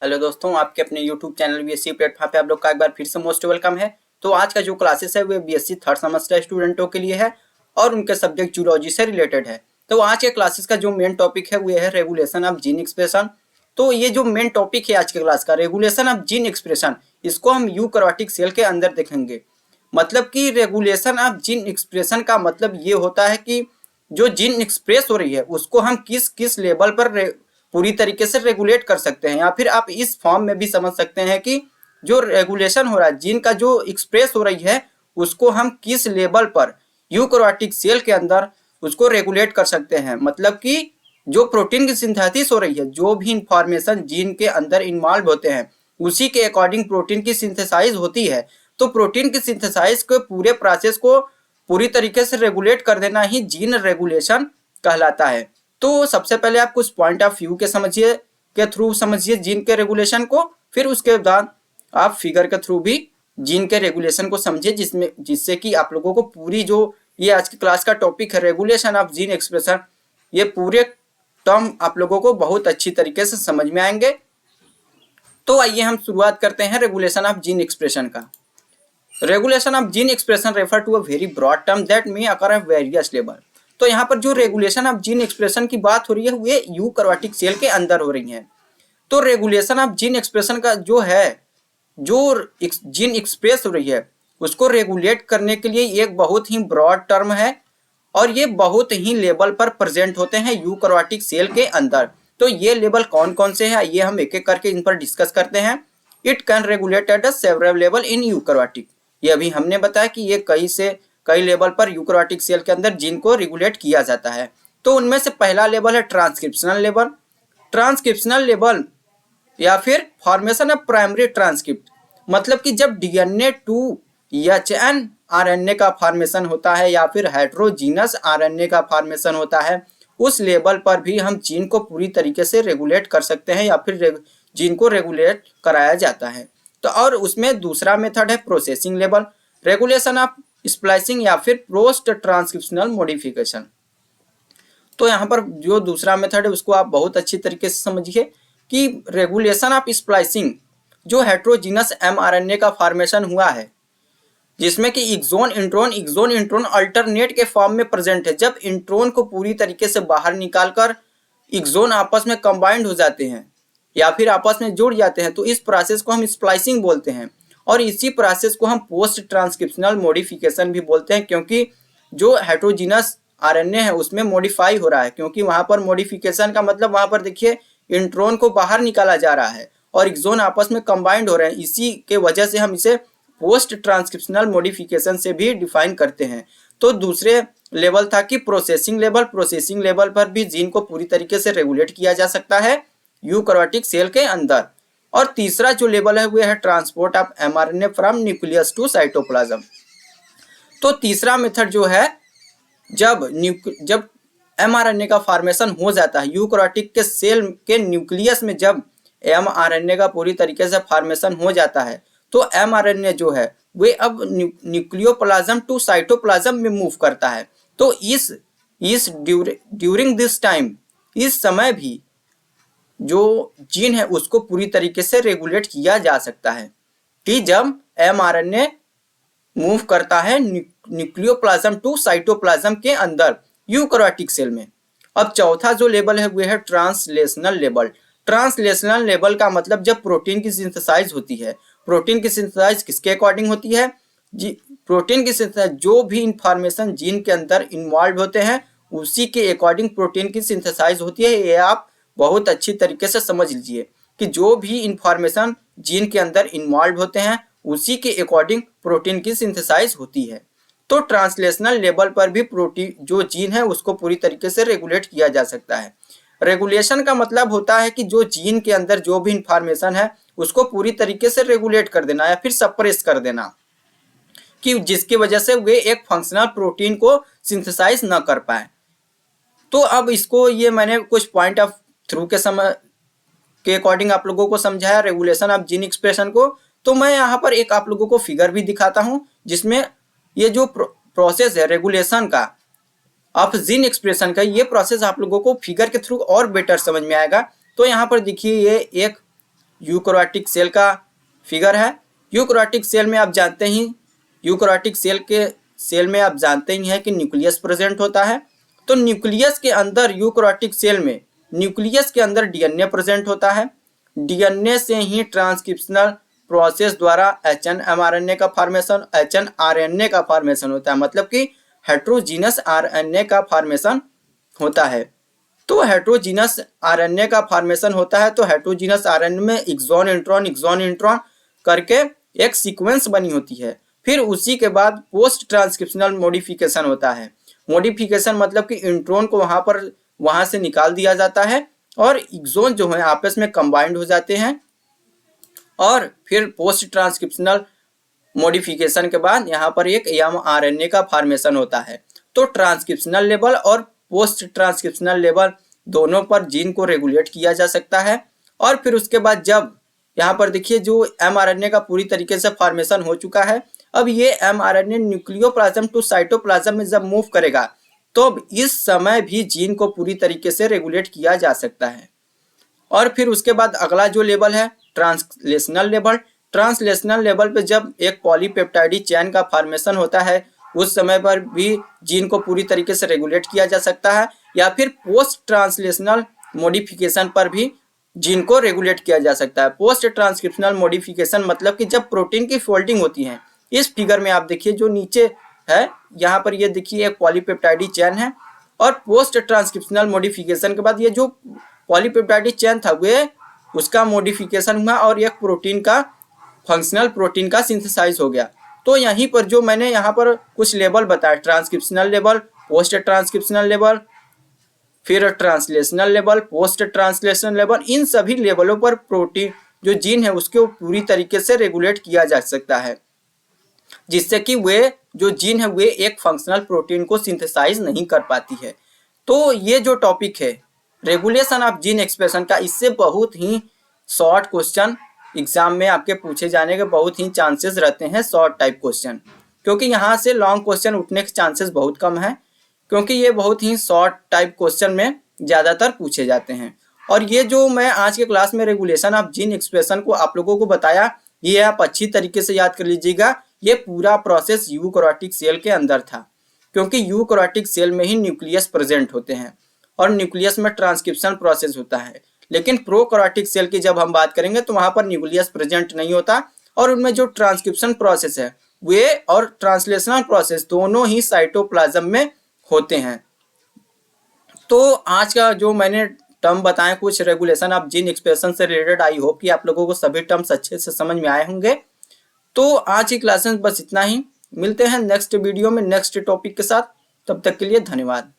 Hello दोस्तों, आपके अपने YouTube चैनल बीएससी प्लेटफॉर्म पे आप लोग का एक बार फिर से मोस्ट वेलकम है। तो आज का जो क्लासेस है वो बीएससी थर्ड सेमेस्टर स्टूडेंटों के लिए है और उनके सब्जेक्ट जूलॉजी से रिलेटेड है। तो आज के क्लासेस का जो मेन टॉपिक है वो है रेगुलेशन ऑफ जीन एक्सप्रेशन। तो ये जो मेन टॉपिक है आज के क्लास का, रेगुलेशन ऑफ जीन एक्सप्रेशन, इसको हम यूकैरियोटिक सेल के अंदर देखेंगे। मतलब कि रेगुलेशन ऑफ जीन एक्सप्रेशन का मतलब ये होता है कि जो जीन एक्सप्रेस हो रही है उसको हम किस किस लेवल पर पूरी तरीके से रेगुलेट कर सकते हैं, या फिर आप इस फॉर्म में भी समझ सकते हैं कि जो रेगुलेशन हो रहा है, जीन का जो एक्सप्रेस हो रही है उसको हम किस लेवल पर यूकैरियोटिक सेल के अंदर उसको रेगुलेट कर सकते हैं। मतलब कि जो प्रोटीन की सिंथेसिस हो रही है, जो भी इंफॉर्मेशन जीन के अंदर इन्वॉल्व होते हैं उसी के अकॉर्डिंग प्रोटीन की सिंथेसाइज होती है। तो प्रोटीन की सिंथेसाइज के पूरे प्रोसेस को पूरी तरीके से रेगुलेट कर देना ही जीन रेगुलेशन कहलाता है। तो सबसे पहले आप कुछ पॉइंट ऑफ व्यू के थ्रू समझिए जीन के रेगुलेशन को, फिर उसके बाद आप फिगर के थ्रू भी जीन के रेगुलेशन को समझिए, जिससे कि आप लोगों को पूरी जो ये आज की क्लास का टॉपिक है रेगुलेशन ऑफ जीन एक्सप्रेशन, ये पूरे टर्म आप लोगों को बहुत अच्छी तरीके से समझ में आएंगे। तो आइए हम शुरुआत करते हैं रेगुलेशन ऑफ जीन एक्सप्रेशन का। Regulation of gene expression refer to a very broad term that may occur at various level. तो यहाँ पर जो रेगुलेशन ऑफ जीन एक्सप्रेशन की बात हो रही है वो यूकैरियोटिक सेल के अंदर हो रही है। तो रेगुलेशन ऑफ जीन एक्सप्रेशन का जो है, जो जीन एक्सप्रेस हो रही है उसको रेगुलेट करने के लिए एक बहुत ही ब्रॉड टर्म है और ये बहुत ही लेवल पर प्रेजेंट होते हैं यूकैरियोटिक सेल के अंदर। तो ये लेवल कौन कौन से हैं ये हम एक एक करके इन पर डिस्कस करते हैं। It can regulate at a several level in eukaryotic, ये अभी हमने बताया कि ये कई लेवल पर यूकैरियोटिक सेल के अंदर जीन को रेगुलेट किया जाता है। तो उनमें से पहला लेवल है ट्रांसक्रिप्शनल लेवल। ट्रांसक्रिप्शनल लेवल या फिर फॉर्मेशन ऑफ प्राइमरी ट्रांसक्रिप्ट, मतलब कि जब डीएनए टू एचएन आरएनए का फॉर्मेशन होता है या फिर हेटेरोजीनस आरएनए का फॉर्मेशन होता है, उस लेवल पर भी हम जीन को पूरी तरीके से रेगुलेट कर सकते हैं या फिर जीन को रेगुलेट कराया जाता है। तो और उसमें दूसरा मेथड है processing level, regulation of splicing या फिर पोस्ट ट्रांसक्रिप्शनल मॉडिफिकेशन। तो यहाँ पर जो दूसरा मेथड है उसको आप बहुत अच्छी तरीके से समझिए कि रेगुलेशन ऑफ स्प्लाइसिंग, जो हेटेरोजीनस एमआरएनए का फॉर्मेशन हुआ है जिसमें कि एक्सोन इंट्रोन अल्टरनेट के फॉर्म में प्रेजेंट है। जब इंट्रोन को पूरी तरीके से बाहर निकालकर एक्सोन आपस में कंबाइंड हो जाते हैं या फिर आपस में जुड़ जाते हैं तो इस प्रोसेस को हम स्प्लाइसिंग बोलते हैं। और इसी प्रोसेस को हम पोस्ट ट्रांसक्रिप्शनल मॉडिफिकेशन भी बोलते हैं, क्योंकि जो हेटेरोजीनस आरएनए है उसमें मॉडिफाई हो रहा है, क्योंकि वहां पर मॉडिफिकेशन का मतलब वहां पर देखिए इंट्रोन को बाहर निकाला जा रहा है और एक्सोन आपस में कंबाइंड हो रहे हैं। इसी के वजह से हम इसे पोस्ट ट्रांसक्रिप्शनल मॉडिफिकेशन से भी डिफाइन करते हैं। तो दूसरे लेवल था कि प्रोसेसिंग लेवल पर भी जीन को पूरी तरीके से रेगुलेट किया जा सकता है यूकैरियोटिक सेल के अंदर। और तीसरा जो लेवल है वो है transport of mRNA from nucleus to cytoplasm. तो तीसरा मेथड जो है, जब एमआरएनए का फॉर्मेशन हो जाता है यूकैरियोटिक के सेल के न्यूक्लियस में, जब एमआरएनए का पूरी तरीके से फॉर्मेशन हो जाता है तो एमआरएनए जो है वे अब न्यूक्लियोप्लाज्म टू साइटोप्लाज्म में मूव करता है। तो इस ड्यूरिंग दिस टाइम, इस समय भी जो जीन है उसको पूरी तरीके से रेगुलेट किया जा सकता है कि जब एमआरएनए मूव करता है न्यूक्लियोप्लाज्म टू साइटोप्लाज्म के अंदर यूकैरियोटिक सेल में। अब चौथा जो लेवल है वो है ट्रांसलेशनल लेवल। ट्रांसलेशनल लेवल का मतलब जब प्रोटीन की सिंथेसाइज होती है। प्रोटीन की सिंथेसाइज किसके अकॉर्डिंग होती है जी? प्रोटीन की सिंथेसाइज, जो भी इंफॉर्मेशन जीन के अंदर इन्वॉल्व होते हैं उसी के अकॉर्डिंग प्रोटीन की सिंथेसाइज होती है। ये आप बहुत अच्छी तरीके से समझ लीजिए कि जो भी इंफॉर्मेशन जीन के अंदर इन्वॉल्व होते हैं उसी के अकॉर्डिंग प्रोटीन की सिंथेसाइज होती है। तो ट्रांसलेशनल लेवल पर भी प्रोटीन जो जीन है उसको पूरी तरीके से रेगुलेट किया जा सकता है। रेगुलेशन का मतलब होता है कि जो जीन के अंदर जो भी इंफॉर्मेशन है उसको पूरी तरीके से रेगुलेट कर देना या फिर सप्रेस कर देना, कि जिसकी वजह से वे एक फंक्शनल प्रोटीन को सिंथेसाइज न कर पाए। तो अब इसको ये मैंने कुछ पॉइंट ऑफ थ्रू के अकॉर्डिंग आप लोगों को समझाया रेगुलेशन ऑफ जीन एक्सप्रेशन को। तो मैं यहाँ पर एक आप लोगों को फिगर भी दिखाता हूँ जिसमें ये जो प्रोसेस है रेगुलेशन का ऑफ जीन एक्सप्रेशन का, ये प्रोसेस आप लोगों को फिगर के थ्रू और बेटर समझ में आएगा। तो यहाँ पर देखिए ये एक यूकैरियोटिक सेल का फिगर है। यूकैरियोटिक सेल में आप जानते ही यूकैरियोटिक सेल में आप जानते ही हैं कि न्यूक्लियस प्रेजेंट होता है। तो न्यूक्लियस के अंदर यूकैरियोटिक सेल में न्यूक्लियस के अंदर डीएनए प्रेजेंट होता है। डीएनए से ही ट्रांसक्रिप्शनल प्रोसेस द्वारा एचएनएमआरएनए का फॉर्मेशन, एचएनआरएनए का फॉर्मेशन होता है, मतलब कि हेट्रोजीनस आरएनए का फॉर्मेशन होता है। तो हेट्रोजीनस आरएनए का फॉर्मेशन होता है, तो हेट्रोजीनस आरएनए में एक्सॉन इंट्रॉन करके एक सीक्वेंस बनी होती है। फिर उसी के बाद पोस्ट ट्रांसक्रिप्शनल मॉडिफिकेशन होता है। मॉडिफिकेशन मतलब कि इंट्रॉन को वहां से निकाल दिया जाता है और एक्सॉन जो है आपस में कंबाइंड हो जाते हैं, और फिर पोस्ट ट्रांसक्रिप्शनल मॉडिफिकेशन के बाद यहाँ पर एक एमआरएनए का फॉर्मेशन होता है। तो ट्रांसक्रिप्शनल लेवल और पोस्ट ट्रांसक्रिप्शनल लेवल दोनों पर जीन को रेगुलेट किया जा सकता है। और फिर उसके बाद जब यहाँ पर देखिए जो एमआरएनए का पूरी तरीके से फॉर्मेशन हो चुका है, अब ये एमआरएनए न्यूक्लियोप्लाज्म टू साइटोप्लाज्म में जब मूव करेगा तो इस समय भी जीन को पूरी तरीके से रेगुलेट किया जा सकता है। और फिर उसके बाद अगला जो लेवल है ट्रांसलेशनल लेवल। ट्रांसलेशनल लेवल पे जब एक पॉलीपेप्टाइड चेन का फॉर्मेशन होता है उस समय पर भी जीन को पूरी तरीके से रेगुलेट किया जा सकता है, या फिर पोस्ट ट्रांसलेशनल मॉडिफिकेशन पर भी जीन को रेगुलेट किया जा सकता है। पोस्ट ट्रांसक्रिप्शनल मॉडिफिकेशन मतलब कि जब प्रोटीन की फोल्डिंग होती है, इस फिगर में आप देखिए जो नीचे है यहाँ पर ये देखिए एक पॉलीपेप्टाइड चेन है, और पोस्ट ट्रांसक्रिप्शनल मॉडिफिकेशन के बाद ये जो पॉलीपेप्टाइड चेन था वे उसका मॉडिफिकेशन हुआ और एक प्रोटीन का फंक्शनल प्रोटीन का सिंथेसाइज हो गया। तो यहीं पर जो मैंने यहाँ पर कुछ लेवल बताया, transcriptional level, post transcriptional level, फिर translational level, post translational level, इन सभी लेवलों पर प्रोटीन जो जीन है उसको पूरी तरीके से रेगुलेट किया जा सकता है, जिससे कि वे जो जीन है वे एक फंक्शनल प्रोटीन को सिंथेसाइज नहीं कर पाती है। तो ये जो टॉपिक है रेगुलेशन ऑफ जीन एक्सप्रेशन का, इससे बहुत ही शॉर्ट क्वेश्चन एग्जाम में आपके पूछे जाने के बहुत ही चांसेस रहते हैं, शॉर्ट टाइप क्वेश्चन, क्योंकि यहाँ से लॉन्ग क्वेश्चन उठने के चांसेस बहुत कम है, क्योंकि ये बहुत ही शॉर्ट टाइप क्वेश्चन में ज़्यादातर पूछे जाते हैं। और ये जो मैं आज के क्लास में रेगुलेशन ऑफ जीन एक्सप्रेशन को आप लोगों को बताया, ये आप अच्छी तरीके से याद कर लीजिएगा। ये पूरा प्रोसेस यूकैरियोटिक सेल के अंदर था, क्योंकि यूकैरियोटिक सेल में ही न्यूक्लियस प्रेजेंट होते हैं और न्यूक्लियस में ट्रांसक्रिप्शन प्रोसेस होता है। लेकिन प्रोकैरियोटिक सेल की जब हम बात करेंगे तो वहां पर न्यूक्लियस प्रेजेंट नहीं होता, और उनमें जो ट्रांसक्रिप्शन प्रोसेस है वे और ट्रांसलेशनल प्रोसेस दोनों ही साइटोप्लाज्म में होते हैं। तो आज का जो मैंने टर्म बताए कुछ रेगुलेशन ऑफ जीन एक्सप्रेशन से रिलेटेड, आई होप कि आप लोगों को सभी टर्म्स अच्छे से समझ में आए होंगे। तो आज की क्लास में बस इतना ही, मिलते हैं नेक्स्ट वीडियो में नेक्स्ट टॉपिक के साथ, तब तक के लिए धन्यवाद।